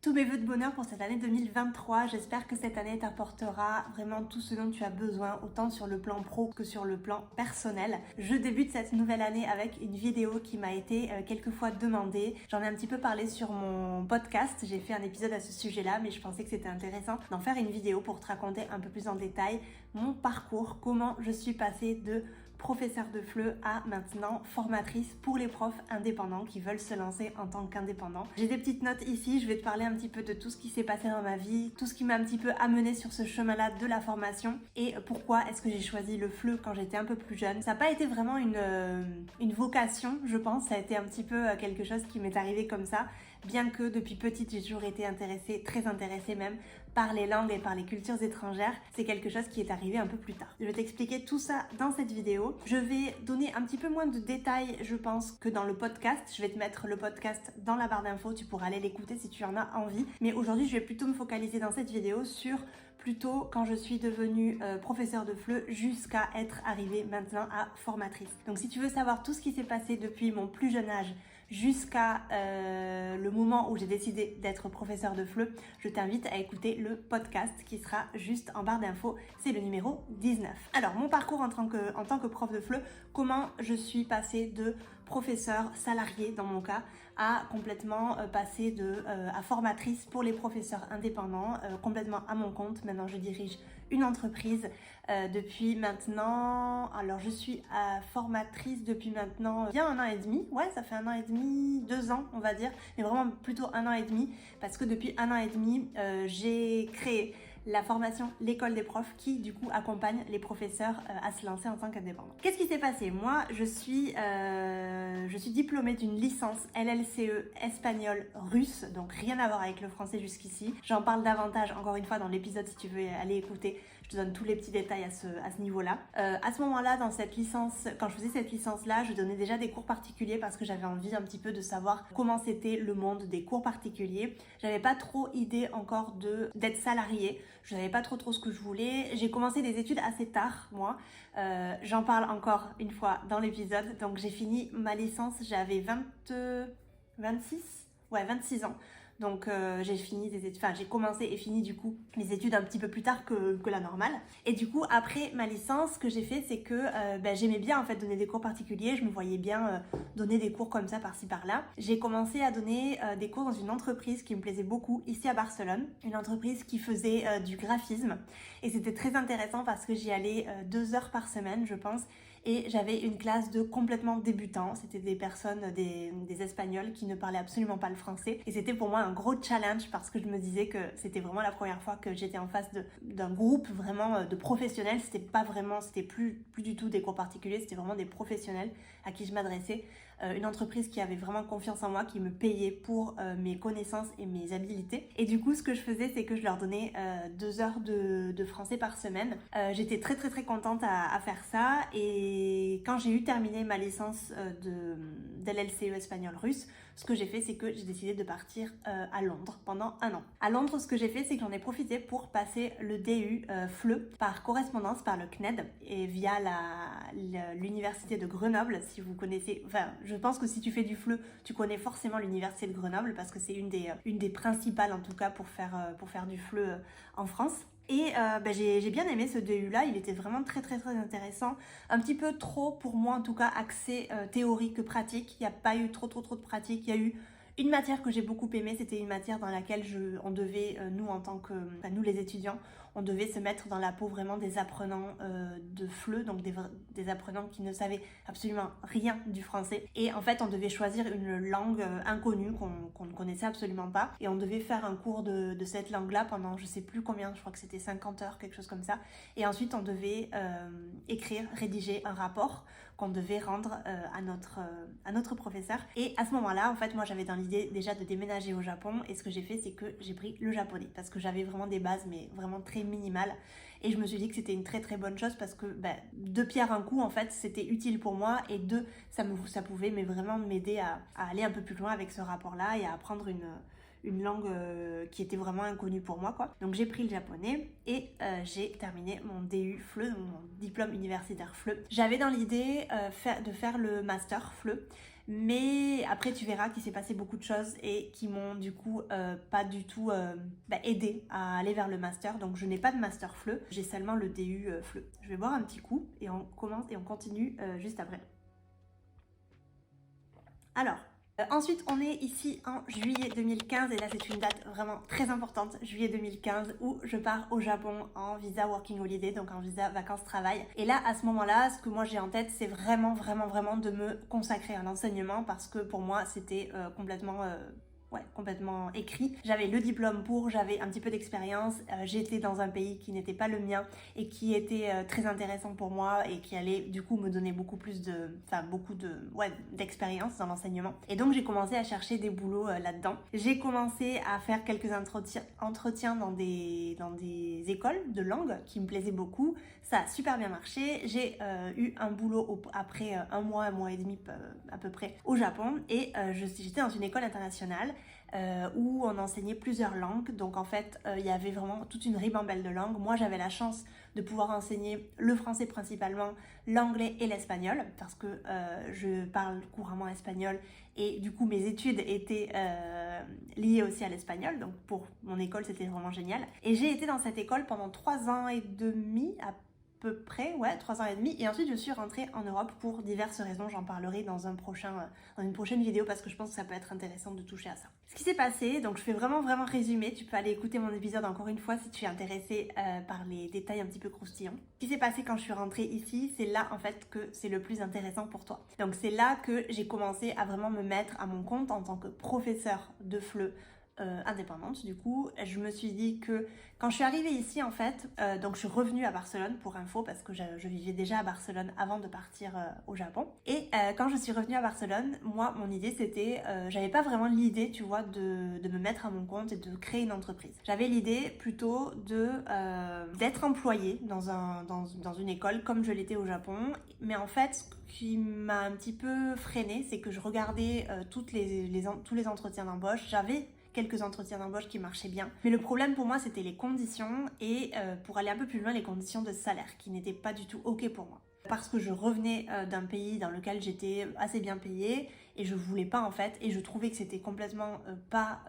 Tous mes vœux de bonheur pour cette année 2023, j'espère que cette année t'apportera vraiment tout ce dont tu as besoin, autant sur le plan pro que sur le plan personnel. Je débute cette nouvelle année avec une vidéo qui m'a été quelques fois demandée. J'en ai un petit peu parlé sur mon podcast, j'ai fait un épisode à ce sujet-là, mais je pensais que c'était intéressant d'en faire une vidéo pour te raconter un peu plus en détail mon parcours, comment je suis passée de professeur de FLE à maintenant formatrice pour les profs indépendants qui veulent se lancer en tant qu'indépendants. J'ai des petites notes ici, je vais te parler un petit peu de tout ce qui s'est passé dans ma vie, tout ce qui m'a un petit peu amené sur ce chemin-là de la formation et pourquoi est-ce que j'ai choisi le FLE quand j'étais un peu plus jeune. Ça n'a pas été vraiment une vocation, je pense, ça a été un petit peu quelque chose qui m'est arrivé comme ça, bien que depuis petite j'ai toujours été intéressée, très intéressée même, par les langues et par les cultures étrangères. C'est quelque chose qui est arrivé un peu plus tard. Je vais t'expliquer tout ça dans cette vidéo. Je vais donner un petit peu moins de détails, je pense, que dans le podcast. Je vais te mettre le podcast dans la barre d'infos, tu pourras aller l'écouter si tu en as envie. Mais aujourd'hui, je vais plutôt me focaliser dans cette vidéo sur plutôt quand je suis devenue professeure de FLE jusqu'à être arrivée maintenant à formatrice. Donc si tu veux savoir tout ce qui s'est passé depuis mon plus jeune âge jusqu'à le moment où j'ai décidé d'être professeur de FLE, je t'invite à écouter le podcast qui sera juste en barre d'infos, c'est le numéro 19. Alors mon parcours en tant que prof de FLE, comment je suis passée de professeur salarié dans mon cas à complètement passer à formatrice pour les professeurs indépendants, complètement à mon compte. Maintenant je dirige une entreprise depuis maintenant, alors je suis formatrice depuis maintenant bien 1 an et demi, ouais ça fait 1 an et demi, 2 ans on va dire, mais vraiment plutôt 1 an et demi parce que depuis 1 an et demi j'ai créé la formation L'école des profs qui du coup accompagne les professeurs à se lancer en tant qu'indépendants. Qu'est-ce qui s'est passé? Moi je suis diplômée d'une licence LLCE espagnol-russe, donc rien à voir avec le français jusqu'ici. J'en parle davantage encore une fois dans l'épisode si tu veux aller écouter. Je te donne tous les petits détails à ce niveau-là. À ce moment-là, dans cette licence, quand je faisais cette licence-là, je donnais déjà des cours particuliers parce que j'avais envie un petit peu de savoir comment c'était le monde des cours particuliers. J'avais pas trop idée encore d'être salariée. Je savais pas trop ce que je voulais. J'ai commencé des études assez tard, moi. J'en parle encore une fois dans l'épisode. Donc j'ai fini ma licence, j'avais 26 ans. Donc j'ai commencé et fini du coup mes études un petit peu plus tard que la normale. Et du coup après ma licence, ce que j'ai fait c'est que j'aimais bien en fait donner des cours particuliers. Je me voyais bien donner des cours comme ça par-ci par-là. J'ai commencé à donner des cours dans une entreprise qui me plaisait beaucoup ici à Barcelone. Une entreprise qui faisait du graphisme. Et c'était très intéressant parce que j'y allais 2 heures par semaine je pense. Et j'avais une classe de complètement débutants. C'était des personnes, des Espagnols qui ne parlaient absolument pas le français. Et c'était pour moi un gros challenge parce que je me disais que c'était vraiment la première fois que j'étais en face d'un groupe vraiment de professionnels. C'était plus du tout des cours particuliers, c'était vraiment des professionnels à qui je m'adressais. Une entreprise qui avait vraiment confiance en moi, qui me payait pour mes connaissances et mes habilités. Et du coup, ce que je faisais, c'est que je leur donnais 2 heures de français par semaine. J'étais très contente à faire ça. Et quand j'ai eu terminé ma licence d'LLCE espagnol-russe, ce que j'ai fait, c'est que j'ai décidé de partir à Londres pendant 1 an. À Londres, ce que j'ai fait, c'est que j'en ai profité pour passer le DU FLE par correspondance, par le CNED, et via l'université de Grenoble, si vous connaissez. Enfin, je pense que si tu fais du FLE, tu connais forcément l'université de Grenoble parce que c'est une des principales en tout cas pour faire du FLE en France. Et j'ai bien aimé ce DU là, il était vraiment très intéressant, un petit peu trop pour moi en tout cas axé théorie que pratique. Il n'y a pas eu trop de pratique. Il y a eu une matière que j'ai beaucoup aimée, c'était une matière dans laquelle on devait, nous les étudiants, on devait se mettre dans la peau vraiment des apprenants de FLE, donc des apprenants qui ne savaient absolument rien du français. Et en fait, on devait choisir une langue inconnue qu'on ne connaissait absolument pas. Et on devait faire un cours de cette langue-là pendant je sais plus combien, je crois que c'était 50 heures, quelque chose comme ça. Et ensuite, on devait rédiger un rapport qu'on devait rendre à notre professeur. Et à ce moment-là, en fait, moi j'avais dans l'idée déjà de déménager au Japon, et ce que j'ai fait, c'est que j'ai pris le japonais parce que j'avais vraiment des bases, mais vraiment très minimales. Et je me suis dit que c'était une très bonne chose parce que deux pierres un coup, en fait, c'était utile pour moi, et deux, ça pouvait mais vraiment m'aider à aller un peu plus loin avec ce rapport-là et à apprendre une langue qui était vraiment inconnue pour moi, quoi. Donc j'ai pris le japonais et j'ai terminé mon DU FLE, mon diplôme universitaire FLE. J'avais dans l'idée de faire le master FLE, Mais après tu verras qu'il s'est passé beaucoup de choses et qui m'ont du coup pas du tout aidé à aller vers le master. Donc je n'ai pas de master FLE, j'ai seulement le DU FLE. Je vais boire un petit coup et on commente et on continue juste après. Alors, ensuite on est ici en juillet 2015 et là c'est une date vraiment très importante, juillet 2015, où je pars au Japon en visa working holiday, donc en visa vacances-travail. Et là à ce moment-là, ce que moi j'ai en tête, c'est vraiment de me consacrer à l'enseignement parce que pour moi c'était complètement écrit. J'avais le diplôme pour, j'avais un petit peu d'expérience, j'étais dans un pays qui n'était pas le mien et qui était très intéressant pour moi et qui allait du coup me donner beaucoup d'expérience dans l'enseignement. Et donc j'ai commencé à chercher des boulots là-dedans. J'ai commencé à faire quelques entretiens dans des écoles de langue qui me plaisaient beaucoup. Ça a super bien marché. J'ai eu un boulot après un mois et demi à peu près au Japon et j'étais dans une école internationale où on enseignait plusieurs langues. Donc en fait, il y avait vraiment toute une ribambelle de langues. Moi, j'avais la chance de pouvoir enseigner le français principalement, l'anglais et l'espagnol, parce que je parle couramment espagnol et du coup mes études étaient liées aussi à l'espagnol. Donc pour mon école, c'était vraiment génial. Et j'ai été dans cette école pendant 3 ans et demi à peu près, 3 ans et demi, et ensuite je suis rentrée en Europe pour diverses raisons. J'en parlerai dans une prochaine vidéo parce que je pense que ça peut être intéressant de toucher à ça. Ce qui s'est passé, donc je fais vraiment résumé, tu peux aller écouter mon épisode encore une fois si tu es intéressé par les détails un petit peu croustillants. Ce qui s'est passé quand je suis rentrée ici, c'est là en fait que c'est le plus intéressant pour toi. Donc c'est là que j'ai commencé à vraiment me mettre à mon compte en tant que professeur de FLE indépendante. Du coup, je me suis dit que quand je suis arrivée ici en fait, donc je suis revenue à Barcelone pour info parce que je vivais déjà à Barcelone avant de partir au Japon. Et quand je suis revenue à Barcelone, moi mon idée c'était, j'avais pas vraiment l'idée tu vois de me mettre à mon compte et de créer une entreprise. J'avais l'idée plutôt d'être employée dans une école comme je l'étais au Japon. Mais en fait, ce qui m'a un petit peu freinée, c'est que je regardais tous les entretiens d'embauche. J'avais quelques entretiens d'embauche qui marchaient bien. Mais le problème pour moi, c'était les conditions et pour aller un peu plus loin, les conditions de salaire qui n'étaient pas du tout OK pour moi. Parce que je revenais d'un pays dans lequel j'étais assez bien payée et je voulais pas en fait, et je trouvais que c'était complètement pas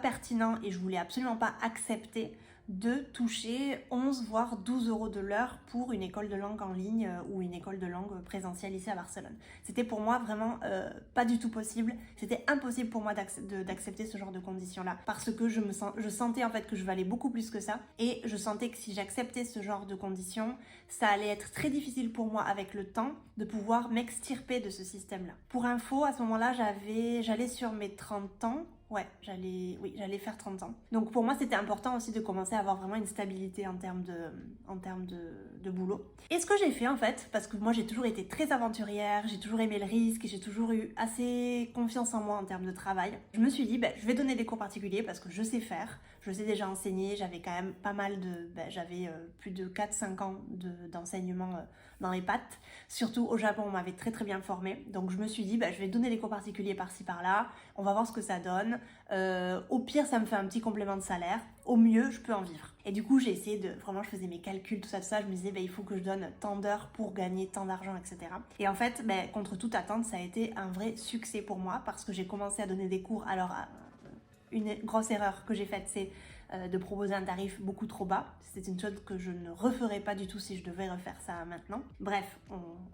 pertinent et je voulais absolument pas accepter de toucher 11 voire 12 euros de l'heure pour une école de langue en ligne ou une école de langue présentielle ici à Barcelone. C'était pour moi vraiment pas du tout possible. C'était impossible pour moi d'accepter ce genre de conditions-là parce que je sentais en fait que je valais beaucoup plus que ça et je sentais que si j'acceptais ce genre de conditions, ça allait être très difficile pour moi avec le temps de pouvoir m'extirper de ce système-là. Pour info, à ce moment-là, j'allais sur mes 30 ans. J'allais faire 30 ans. Donc pour moi, c'était important aussi de commencer à avoir vraiment une stabilité en termes de boulot. Et ce que j'ai fait en fait, parce que moi j'ai toujours été très aventurière, j'ai toujours aimé le risque et j'ai toujours eu assez confiance en moi en termes de travail, je me suis dit, je vais donner des cours particuliers parce que je sais faire, je sais déjà enseigner, j'avais quand même pas mal j'avais plus de 4-5 ans d'enseignement dans les pattes. Surtout au Japon, on m'avait très bien formée. Donc je me suis dit, je vais donner des cours particuliers par-ci par-là, on va voir ce que ça donne. Au pire, ça me fait un petit complément de salaire. Au mieux, je peux en vivre. Et du coup, j'ai essayé vraiment, je faisais mes calculs, tout ça. Je me disais, il faut que je donne tant d'heures pour gagner tant d'argent, etc. Et en fait, contre toute attente, ça a été un vrai succès pour moi parce que j'ai commencé à donner des cours. Alors, une grosse erreur que j'ai faite, c'est de proposer un tarif beaucoup trop bas. C'est une chose que je ne referais pas du tout si je devais refaire ça maintenant. Bref,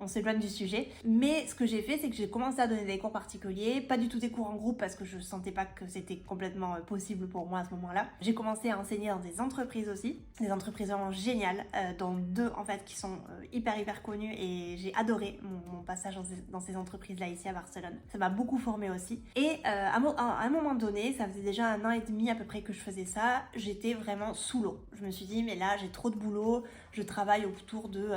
on s'éloigne du sujet. Mais ce que j'ai fait, c'est que j'ai commencé à donner des cours particuliers, pas du tout des cours en groupe parce que je sentais pas que c'était complètement possible pour moi à ce moment-là. J'ai commencé à enseigner dans des entreprises aussi, des entreprises vraiment géniales, dont 2 en fait qui sont hyper connues et j'ai adoré mon passage dans ces entreprises-là ici à Barcelone. Ça m'a beaucoup formée aussi. Et à un moment donné, ça faisait déjà 1 an et demi à peu près que je faisais ça, j'étais vraiment sous l'eau. Je me suis dit, mais là, j'ai trop de boulot. Je travaille autour de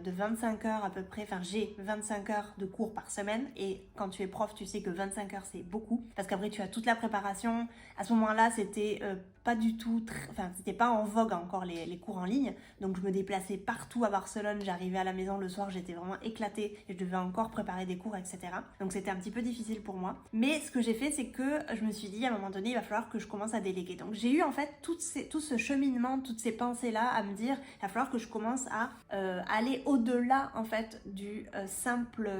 25 heures à peu près. Enfin, j'ai 25 heures de cours par semaine. Et quand tu es prof, tu sais que 25 heures, c'est beaucoup. Parce qu'après, tu as toute la préparation. À ce moment-là, c'était pas du tout... c'était pas en vogue encore les cours en ligne. Donc, je me déplaçais partout à Barcelone. J'arrivais à la maison le soir, j'étais vraiment éclatée. Et je devais encore préparer des cours, etc. Donc, c'était un petit peu difficile pour moi. Mais ce que j'ai fait, c'est que je me suis dit, à un moment donné, il va falloir que je commence à déléguer. Donc, j'ai eu en fait tout ce cheminement, toutes ces pensées-là à me dire, il va falloir que je commence à aller au-delà en fait du simple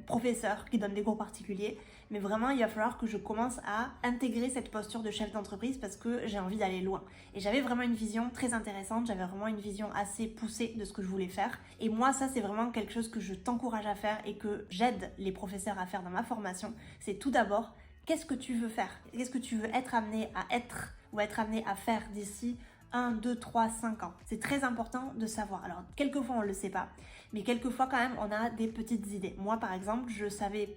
professeur qui donne des cours particuliers, mais vraiment il va falloir que je commence à intégrer cette posture de chef d'entreprise parce que j'ai envie d'aller loin. Et j'avais vraiment une vision très intéressante, j'avais vraiment une vision assez poussée de ce que je voulais faire. Et moi, ça c'est vraiment quelque chose que je t'encourage à faire et que j'aide les professeurs à faire dans ma formation. C'est tout d'abord, qu'est-ce que tu veux faire? Qu'est-ce que tu veux être amené à être ou être amené à faire d'ici 1, 2, 3, 5 ans? C'est très important de savoir. Alors, quelquefois on ne le sait pas, mais quelquefois quand même on a des petites idées. Moi par exemple, je savais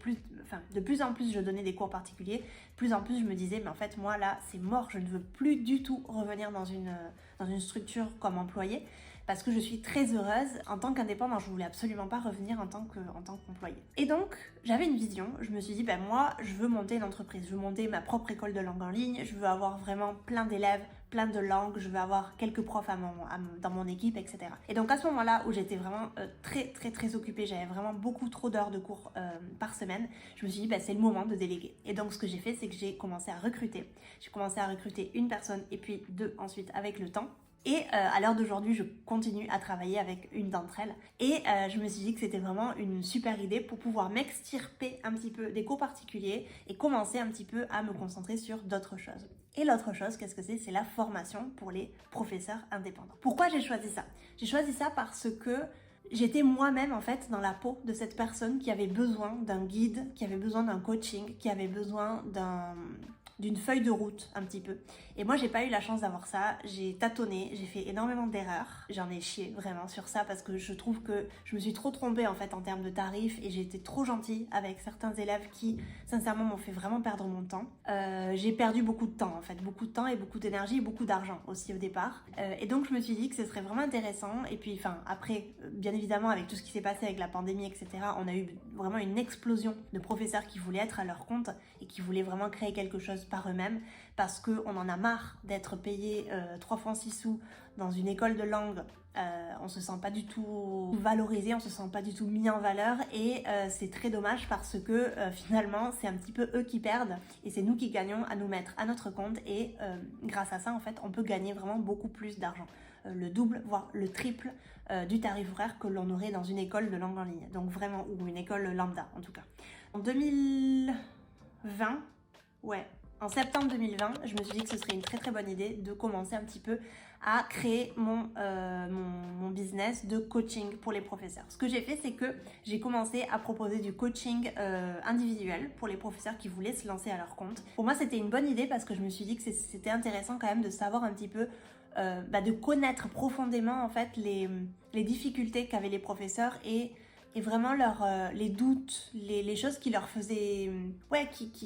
de plus en plus je donnais des cours particuliers, de plus en plus je me disais mais en fait moi là c'est mort, je ne veux plus du tout revenir dans une structure comme employé. Parce que je suis très heureuse en tant qu'indépendant, je voulais absolument pas revenir en tant qu'employée. Et donc, j'avais une vision, je me suis dit, ben moi, je veux monter une entreprise, je veux monter ma propre école de langue en ligne, je veux avoir vraiment plein d'élèves, plein de langues, je veux avoir quelques profs dans mon équipe, etc. Et donc à ce moment-là, où j'étais vraiment très occupée, j'avais vraiment beaucoup trop d'heures de cours par semaine, je me suis dit, ben, c'est le moment de déléguer. Et donc ce que j'ai fait, c'est que j'ai commencé à recruter. J'ai commencé à recruter une personne et puis deux ensuite avec le temps. Et à l'heure d'aujourd'hui, je continue à travailler avec une d'entre elles. Et je me suis dit que c'était vraiment une super idée pour pouvoir m'extirper un petit peu des cours particuliers et commencer un petit peu à me concentrer sur d'autres choses. Et l'autre chose, qu'est-ce que c'est? C'est la formation pour les professeurs indépendants. Pourquoi j'ai choisi ça? J'ai choisi ça parce que j'étais moi-même en fait dans la peau de cette personne qui avait besoin d'un guide, qui avait besoin d'un coaching, qui avait besoin d'une feuille de route un petit peu. Et moi j'ai pas eu la chance d'avoir ça, j'ai tâtonné, j'ai fait énormément d'erreurs, j'en ai chié vraiment sur ça parce que je trouve que je me suis trop trompée en fait en termes de tarifs et j'ai été trop gentille avec certains élèves qui sincèrement m'ont fait vraiment perdre mon temps. J'ai perdu beaucoup de temps en fait, beaucoup de temps et beaucoup d'énergie et beaucoup d'argent aussi au départ. Et donc je me suis dit que ce serait vraiment intéressant et puis enfin après bien évidemment avec tout ce qui s'est passé avec la pandémie etc, on a eu vraiment une explosion de professeurs qui voulaient être à leur compte et qui voulaient vraiment créer quelque chose par eux-mêmes parce qu'on en a marre d'être payé 3 francs 6 sous dans une école de langue. On se sent pas du tout valorisé, on se sent pas du tout mis en valeur et c'est très dommage parce que finalement c'est un petit peu eux qui perdent et c'est nous qui gagnons à nous mettre à notre compte et grâce à ça en fait on peut gagner vraiment beaucoup plus d'argent, le double voire le triple du tarif horaire que l'on aurait dans une école de langue en ligne, donc vraiment, ou une école lambda en tout cas. En 2020, en septembre 2020, je me suis dit que ce serait une très bonne idée de commencer un petit peu à créer mon business de coaching pour les professeurs. Ce que j'ai fait, c'est que j'ai commencé à proposer du coaching individuel pour les professeurs qui voulaient se lancer à leur compte. Pour moi, c'était une bonne idée parce que je me suis dit que c'était intéressant quand même de savoir un petit peu, de connaître profondément en fait les difficultés qu'avaient les professeurs et vraiment les doutes, les choses qui leur faisaient,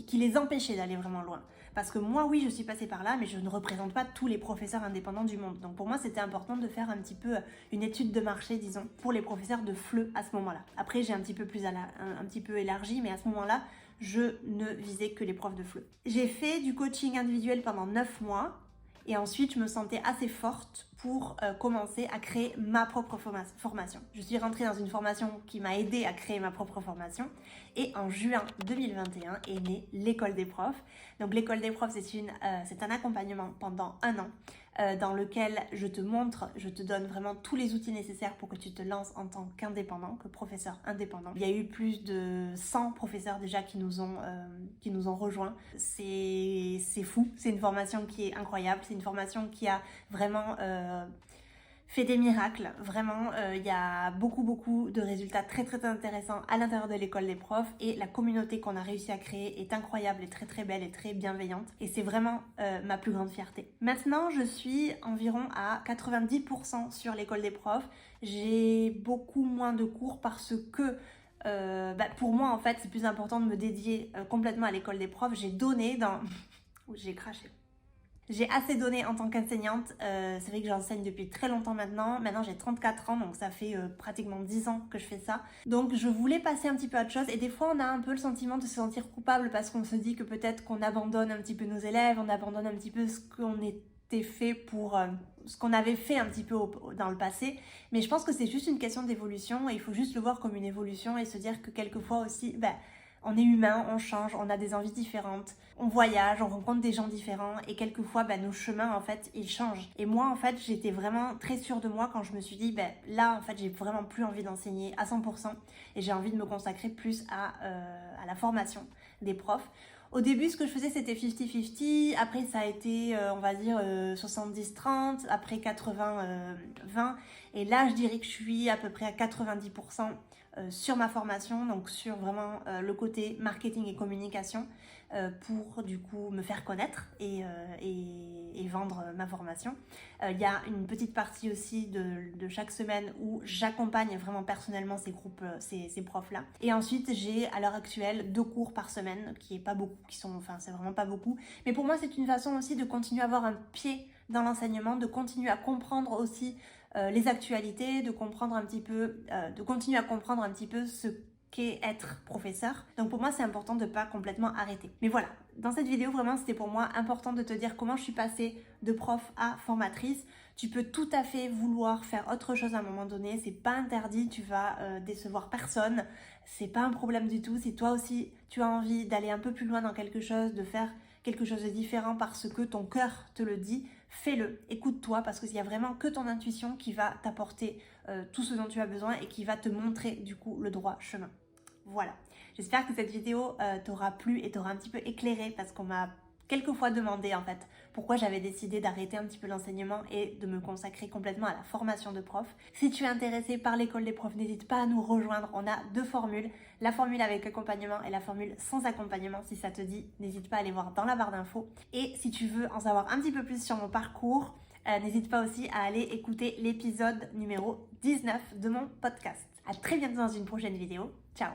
qui les empêchaient d'aller vraiment loin. Parce que moi, oui, je suis passée par là, mais je ne représente pas tous les professeurs indépendants du monde. Donc pour moi, c'était important de faire un petit peu une étude de marché, disons, pour les professeurs de FLE à ce moment-là. Après, j'ai un petit peu élargi, mais à ce moment-là, je ne visais que les profs de FLE. J'ai fait du coaching individuel pendant 9 mois. Et ensuite, je me sentais assez forte pour commencer à créer ma propre formation. Je suis rentrée dans une formation qui m'a aidée à créer ma propre formation. Et en juin 2021 est née l'école des profs. Donc l'école des profs, c'est un accompagnement pendant 1 an dans lequel je te montre, je te donne vraiment tous les outils nécessaires pour que tu te lances en tant qu'indépendant, que professeur indépendant. Il y a eu plus de 100 professeurs déjà qui nous ont rejoints. C'est fou, c'est une formation qui est incroyable, c'est une formation qui a vraiment fait des miracles, vraiment. Il y a beaucoup de résultats très intéressants à l'intérieur de l'école des profs et la communauté qu'on a réussi à créer est incroyable et très belle et très bienveillante et c'est vraiment ma plus grande fierté. Maintenant, je suis environ à 90% sur l'école des profs. J'ai beaucoup moins de cours parce que pour moi en fait c'est plus important de me dédier complètement à l'école des profs. J'ai donné dans... j'ai craché. J'ai assez donné en tant qu'enseignante, c'est vrai que j'enseigne depuis très longtemps maintenant. Maintenant j'ai 34 ans donc ça fait pratiquement 10 ans que je fais ça. Donc je voulais passer un petit peu à autre chose et des fois on a un peu le sentiment de se sentir coupable parce qu'on se dit que peut-être qu'on abandonne un petit peu nos élèves, on abandonne un petit peu ce qu'on était fait pour... ce qu'on avait fait un petit peu dans le passé, mais je pense que c'est juste une question d'évolution et il faut juste le voir comme une évolution et se dire que quelquefois aussi, On est humain, on change, on a des envies différentes, on voyage, on rencontre des gens différents et quelquefois nos chemins en fait ils changent. Et moi en fait j'étais vraiment très sûre de moi quand je me suis dit là en fait j'ai vraiment plus envie d'enseigner à 100% et j'ai envie de me consacrer plus à la formation des profs. Au début, ce que je faisais, c'était 50-50. Après, ça a été, on va dire, 70-30. Après, 80-20. Et là, je dirais que je suis à peu près à 90% sur ma formation, donc sur vraiment le côté marketing et communication pour du coup me faire connaître et vendre ma formation. Il y a une petite partie aussi de chaque semaine où j'accompagne vraiment personnellement ces groupes, ces profs-là. Et ensuite, j'ai à l'heure actuelle 2 cours par semaine, qui est pas beaucoup, c'est vraiment pas beaucoup. Mais pour moi, c'est une façon aussi de continuer à avoir un pied dans l'enseignement, de continuer à comprendre aussi les actualités, de comprendre un petit peu, de continuer à comprendre un petit peu ce qu'est être professeur. Donc pour moi, c'est important de pas complètement arrêter. Mais voilà, dans cette vidéo, vraiment, c'était pour moi important de te dire comment je suis passée de prof à formatrice. Tu peux tout à fait vouloir faire autre chose à un moment donné, c'est pas interdit, tu vas décevoir personne, c'est pas un problème du tout. Si toi aussi, tu as envie d'aller un peu plus loin dans quelque chose, de faire quelque chose de différent parce que ton cœur te le dit, fais-le, écoute-toi parce qu'il n'y a vraiment que ton intuition qui va t'apporter tout ce dont tu as besoin et qui va te montrer du coup le droit chemin. Voilà, j'espère que cette vidéo t'aura plu et t'aura un petit peu éclairé parce qu'on m'a quelquefois demandé en fait pourquoi j'avais décidé d'arrêter un petit peu l'enseignement et de me consacrer complètement à la formation de prof. Si tu es intéressé par l'école des profs, n'hésite pas à nous rejoindre, on a 2 formules, la formule avec accompagnement et la formule sans accompagnement. Si ça te dit, n'hésite pas à aller voir dans la barre d'infos. Et si tu veux en savoir un petit peu plus sur mon parcours, n'hésite pas aussi à aller écouter l'épisode numéro 19 de mon podcast. À très bientôt dans une prochaine vidéo. Ciao!